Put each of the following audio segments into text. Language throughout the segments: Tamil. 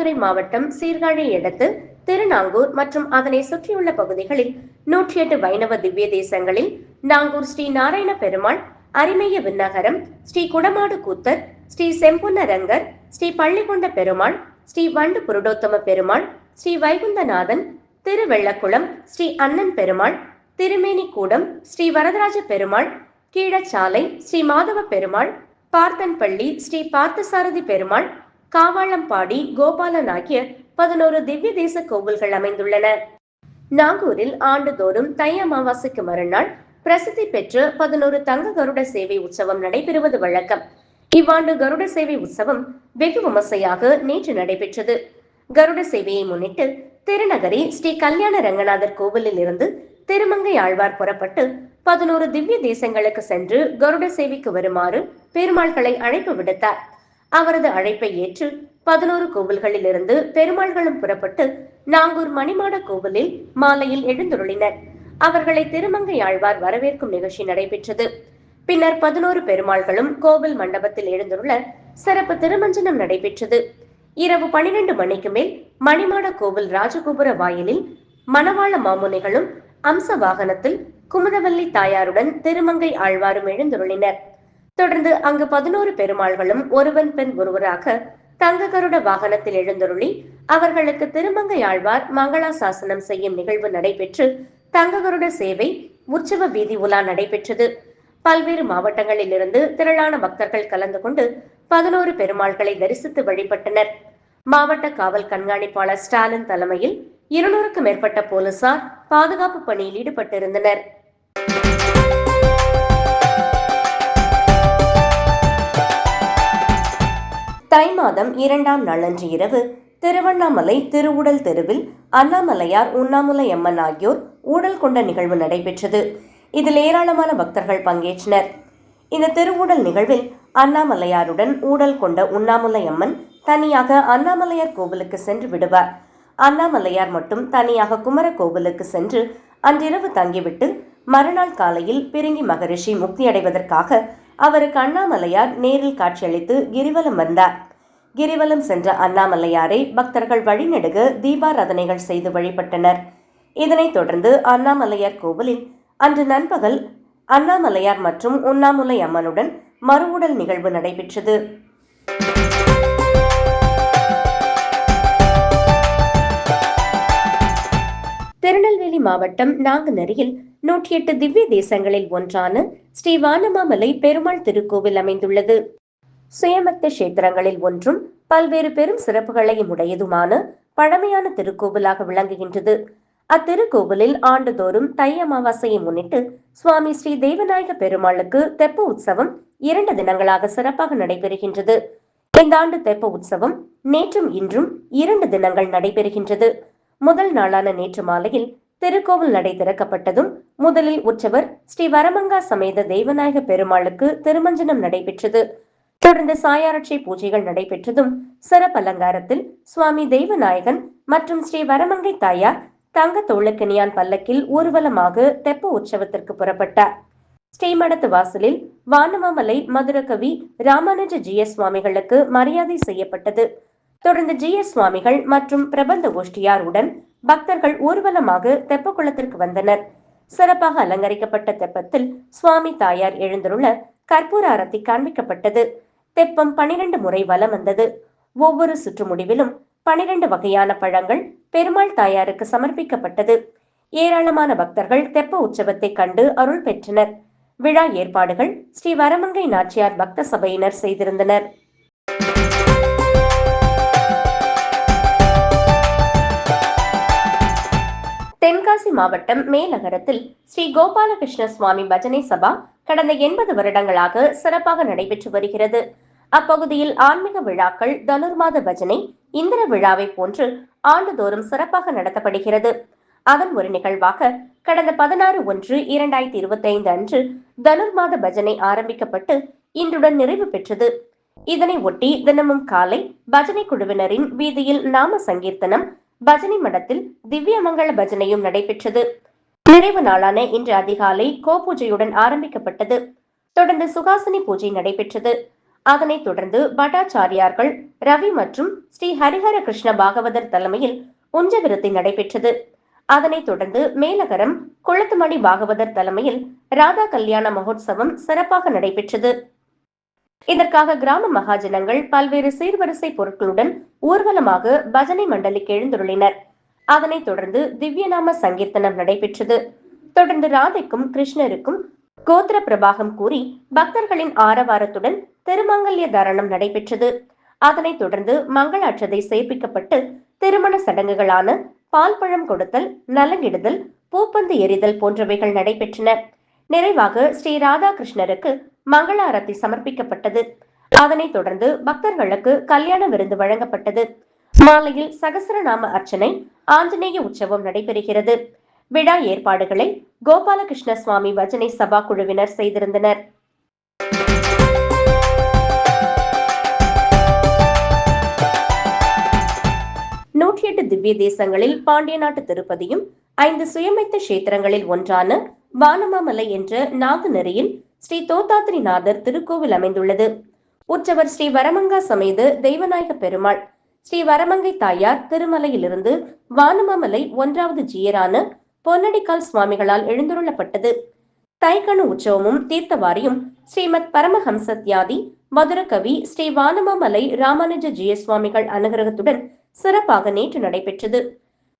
மயிலாடுதுறை மாவட்டம் சீர்காழி அடுத்து திருநாங்கூர் மற்றும் அதனை சுற்றியுள்ள பகுதிகளில் 108 வைணவ திவ்ய தேசங்களில் நாங்கூர் ஸ்ரீ நாராயண பெருமாள், அரிமேய விண்ணகரம், ஸ்ரீ குடமாடு கூத்தர், ஸ்ரீ செம்பொன்னரங்கர், ஸ்ரீ பள்ளிகொண்ட பெருமாள், ஸ்ரீ வண்டு புருடோத்தம பெருமாள், ஸ்ரீ வைகுந்தநாதன், திருவெள்ளக்குளம் ஸ்ரீ அண்ணன் பெருமாள், திருமேனிக்கூடம் ஸ்ரீ வரதராஜ பெருமாள், கீழச்சாலை ஸ்ரீ மாதவ பெருமாள், பார்த்தன்பள்ளி ஸ்ரீ பார்த்தசாரதி பெருமாள், காவாளம்பாடி கோபாலன் ஆகிய 11 திவ்ய தேச கோவில்கள் அமைந்துள்ளன. நாகூரில் ஆண்டுதோறும் தை அமாவாசைக்கு மறுநாள் பிரசித்தி பெற்ற 11 தங்க கருட சேவை உற்சவம் நடைபெறுவது வழக்கம். இவ்வாண்டு கருட சேவை உற்சவம் வெகு விமர்சையாக நேற்று நடைபெற்றது. கருட சேவையை முன்னிட்டு திருநகரி ஸ்ரீ கல்யாண ரங்கநாதர் கோவிலில் இருந்து திருமங்கை ஆழ்வார் புறப்பட்டு 11 திவ்ய தேசங்களுக்கு சென்று கருட சேவைக்கு வருமாறு பெருமாள்களை அழைப்பு விடுத்தார். அவரது அழைப்பை ஏற்று 11 கோவில்களில் இருந்து பெருமாள்களும் புறப்பட்டு நாங்கூர் மணிமாட கோவிலில் மாலையில் எழுந்துருளினர். அவர்களை திருமங்கை ஆழ்வார் வரவேற்கும் நிகழ்ச்சி நடைபெற்றது. பின்னர் 11 பெருமாள்களும் கோவில் மண்டபத்தில் எழுந்துள்ள சிறப்பு திருமஞ்சனம் நடைபெற்றது. இரவு 12 மணிக்கு மேல் மணிமாட கோவில் ராஜகோபுர வாயிலில் மணவாள மாமுனிகளும் அம்ச வாகனத்தில் குமுதவல்லி தாயாருடன் திருமங்கை ஆழ்வாரும் எழுந்துருளினர். தொடர்ந்து அங்கு 11 பெருமாள்களும் ஒருவன் பெண் ஒருவராக தங்க கருட வாகனத்தில் எழுந்தருளி அவர்களுக்கு திருமங்கை ஆழ்வார் மங்களாசாசனம் செய்யும் நிகழ்வு நடைபெற்று தங்க கருட சேவை உற்சவ வீதி உலா நடைபெற்றது. பல்வேறு மாவட்டங்களில் இருந்து திரளான பக்தர்கள் கலந்து கொண்டு 11 பெருமாள்களை தரிசித்து வழிபட்டனர். மாவட்ட காவல் கண்காணிப்பாளர் ஸ்டாலின் தலைமையில் 200க்கும் மேற்பட்ட போலீசார் பாதுகாப்பு பணியில் ஈடுபட்டிருந்தனர். தை மாதம் 2ஆம் நாளன்று இரவு திருவண்ணாமலை திருவுடல் தெருவில் அண்ணாமலையார், உண்ணாமுலை அம்மன் ஆகியோர் ஊடல் கொண்ட நிகழ்வு நடைபெற்றது. இதில் ஏராளமான பக்தர்கள் பங்கேற்றனர். இந்த திருவுடல் நிகழ்வில் அண்ணாமலையாருடன் ஊடல் கொண்ட உண்ணாமுலை அம்மன் தனியாக அண்ணாமலையார் கோவிலுக்கு சென்று விடுவார். அண்ணாமலையார் மட்டும் தனியாக குமர கோவிலுக்கு சென்று அன்றிரவு தங்கிவிட்டு மறுநாள் காலையில் பிரிங்கி மகரிஷி முக்தியடைவதற்காக அவருக்கு அண்ணாமலையார் நேரில் காட்சியளித்து கிரிவலம் வந்தார். கிரிவலம் சென்ற அண்ணாமலையாரை பக்தர்கள் வழிநெடுக தீபாராதனைகள் செய்து வழிபட்டனர். இதனைத் தொடர்ந்து அண்ணாமலையார் கோவிலில் அன்று நண்பகல் அண்ணாமலையார் மற்றும் உண்ணாமுலை அம்மனுடன் மறுவுடல் நிகழ்வு நடைபெற்றது. திருநெல்வேலி மாவட்டம் நாங்குநேரியில் 108 திவ்ய தேசங்களில் ஒன்றான ஸ்ரீ வானமாமலை பெருமாள் திருக்கோவில் அமைந்துள்ளது. சுயமக்த கஷேத்திரங்களில் ஒன்றும் பல்வேறு பெரும் சிறப்புகளையும் உடையதுமான பழமையான திருக்கோவிலாக விளங்குகின்றது. அத்திருக்கோவிலில் ஆண்டுதோறும் தை அமாவாசையை முன்னிட்டு சுவாமி ஸ்ரீ தேவநாயக பெருமாளுக்கு தெப்ப உற்சவம் 2 தினங்களாக சிறப்பாக நடைபெறுகின்றது. இந்த ஆண்டு தெப்ப உற்சவம் நேற்றும் இன்றும் 2 தினங்கள் நடைபெறுகின்றது. முதல் நாளான நேற்று மாலையில் திருக்கோவில் நடை திறக்கப்பட்டதும் முதலில் உற்சவர் ஸ்ரீ வரமங்கா சமேத தேவநாயக பெருமாளுக்கு திருமஞ்சனம் நடைபெற்றது. தொடர்ந்து சாயாரட்சை பூஜைகள் நடைபெற்றதும் சிறப்பு அலங்காரத்தில் சுவாமி தேவநாயகன் மற்றும் ஸ்ரீ வரமங்கை தாயார் தங்க தோளுக்கணியான் பல்லக்கில் ஊர்வலமாக தெப்ப உற்சவத்திற்கு புறப்பட்டார். ஸ்ரீமடத்து வாசலில் வானமாமலை மதுரகவி ராமானுஜ ஜி.எஸ். சுவாமிகளுக்கு மரியாதை செய்யப்பட்டது. தொடர்ந்து ஜி.எஸ். சுவாமிகள் மற்றும் பிரபந்த கோஷ்டியார் உடன் பக்தர்கள் ஊர்வலமாக தெப்ப குளத்திற்கு வந்தனர். சிறப்பாக அலங்கரிக்கப்பட்ட தெப்பத்தில் சுவாமி தாயார் எழுந்துள்ள கற்பூர ஆரத்தி காண்பிக்கப்பட்டது. தெப்பம் 12 முறை வலம் வந்தது. ஒவ்வொரு சுற்று முடிவிலும் 12 வகையான பழங்கள் பெருமாள் தாயாருக்கு சமர்ப்பிக்கப்பட்டது. ஏராளமான பக்தர்கள் தெப்ப உற்சவத்தை கண்டு அருள் பெற்றனர். விழா ஏற்பாடுகள் ஸ்ரீ வரமங்கை நாச்சியார் பக்த சபையினர் செய்திருந்தனர். தென்காசி மாவட்டம் மேலகரத்தில் ஸ்ரீ கோபாலகிருஷ்ண சுவாமி பஜனை சபா கடந்த 80 வருடங்களாக சிறப்பாக நடைபெற்று வருகிறது. அப்பகுதியில் ஆன்மீக விழாக்கள், தனுர்மாத பஜனை, இந்திர விழாவை போன்று ஆண்டுதோறும் சிறப்பாக நடத்தப்படுகிறது. அதன் ஒரு நிகழ்வாக கடந்த 16/1/2025 அன்று தனுர்மாத பஜனை ஆரம்பிக்கப்பட்டு இன்றுடன் நிறைவு பெற்றது. இதனை ஒட்டி தினமும் காலை பஜனை குழுவினரின் வீதியில் நாம சங்கீர்த்தனம், பஜனை மடத்தில் திவ்யமங்கள பஜனையும் நடைபெற்றது. நிறைவு நாளான இன்று அதிகாலை கோபூஜையுடன் ஆரம்பிக்கப்பட்டது. தொடர்ந்து சுகாசினி பூஜை நடைபெற்றது. அதனைத் தொடர்ந்து பட்டாச்சாரியார்கள் ரவி மற்றும் ஸ்ரீ ஹரிஹர கிருஷ்ண பாகவதர் தலைமையில் உஞ்சவிருத்தி நடைபெற்றது. அதனைத் தொடர்ந்து மேலகரம் குளத்துமணி பாகவதர் தலைமையில் ராதா கல்யாண மகோத்சவம் சிறப்பாக நடைபெற்றது. இதற்காக கிராம மகாஜனங்கள் பல்வேறு சீர்வரிசை பொருட்களுடன் ஊர்வலமாக பஜனை மண்டலிக்கு எழுந்துருளினர். அதனைத் தொடர்ந்து திவ்யநாம சங்கீர்த்தனம் நடைபெற்றது. தொடர்ந்து ராதைக்கும் கிருஷ்ணருக்கும் கோத்திர பிரபாகம் கூறி பக்தர்களின் ஆரவாரத்துடன் திருமங்கல்ய தாரணம் நடைபெற்றது. அதனைத் தொடர்ந்து மங்களாட்சதை சேர்ப்பிக்கப்பட்டு திருமண சடங்குகளான பால் பழம் கொடுத்தல், நலங்கிடுதல், பூப்பந்து எறிதல் போன்றவைகள் நடைபெற்றன. நிறைவாக ஸ்ரீ ராதாகிருஷ்ணருக்கு மங்களாரத்தி சமர்ப்பிக்கப்பட்டது. அதனைத் தொடர்ந்து பக்தர்களுக்கு கல்யாண விருந்து வழங்கப்பட்டது. மாலையில் சகசரநாம அர்ச்சனை, ஆஞ்சநேய உற்சவம் நடைபெறுகிறது. விழா ஏற்பாடுகளை கோபாலகிருஷ்ண சுவாமி பஜனை சபா குழுவினர் செய்திருந்தனர். திவ்ய தேசங்களில் பாண்டிய நாட்டு திருப்பதியும் 5 சுயமைத்த கஷேத்திரங்களில் ஒன்றான வானமாமலை என்ற நாகநெறியில் ஸ்ரீ தோத்தாத்ரிநாதர் திருக்கோவில் அமைந்துள்ளது. உற்சவர் ஸ்ரீ வரமங்கா சமேத தெய்வநாயக பெருமாள், ஸ்ரீ வரமங்கை தாயார் திருமலையிலிருந்து வானமாமலை 1வது ஜீயரான பொன்னடிக்கால் சுவாமிகளால் எழுந்துருளப்பட்டது. தைக்கணு உற்சவமும் தீர்த்தவாரியும் ஸ்ரீமத் பரமஹம்சத்யாதி மதுரகவி ஸ்ரீ வானமாமலை ராமானுஜ ஜீய சுவாமிகள் அனுகிரகத்துடன் சிறப்பாக நேற்று நடைபெற்றது.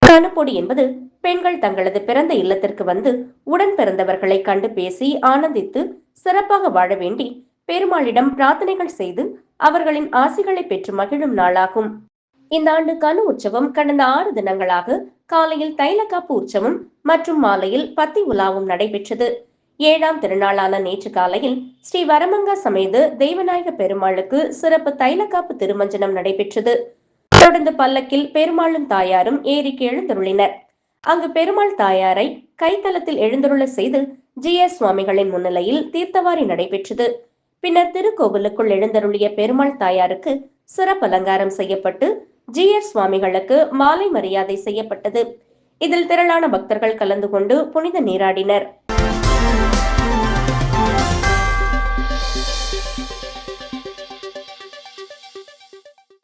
கணுப்பொடி என்பது பெண்கள் தங்களது பிறந்த இல்லத்திற்கு வந்து உடன் பிறந்தவர்களை கண்டு பேசி ஆனந்தித்து சிறப்பாக வாழ வேண்டி பெருமாளிடம் பிரார்த்தனைகள் செய்து அவர்களின் ஆசிகளை பெற்று மகிழும் நாளாகும். இந்த ஆண்டு கனு உற்சவம் கடந்த 6 தினங்களாக காலையில் தைலக்காப்பு உற்சவம் மற்றும் மாலையில் பத்தி உலாவும் நடைபெற்றது. 7ஆம் திருநாளான நேற்று காலையில் ஸ்ரீ வரமங்கா சமேத தெய்வநாயக பெருமாளுக்கு சிறப்பு தைலக்காப்பு திருமஞ்சனம் நடைபெற்றது. தொடர்ந்து பல்லக்கில் பெருமாளும் தாயாரும் ஏரிக்கு எழுந்தருளினர். அங்கு பெருமாள் தாயாரை கைத்தலத்தில் எழுந்தருள செய்து ஜிஎஸ் சுவாமிகளின் முன்னிலையில் தீர்த்தவாரி நடைபெற்றது. பின்னர் திருக்கோவிலுக்குள் எழுந்தருளிய பெருமாள் தாயாருக்கு சிறப்பு அலங்காரம் செய்யப்பட்டு ஜிஎஸ் சுவாமிகளுக்கு மாலை மரியாதை செய்யப்பட்டது. இதில் திரளான பக்தர்கள் கலந்து கொண்டு புனித நீராடினர்.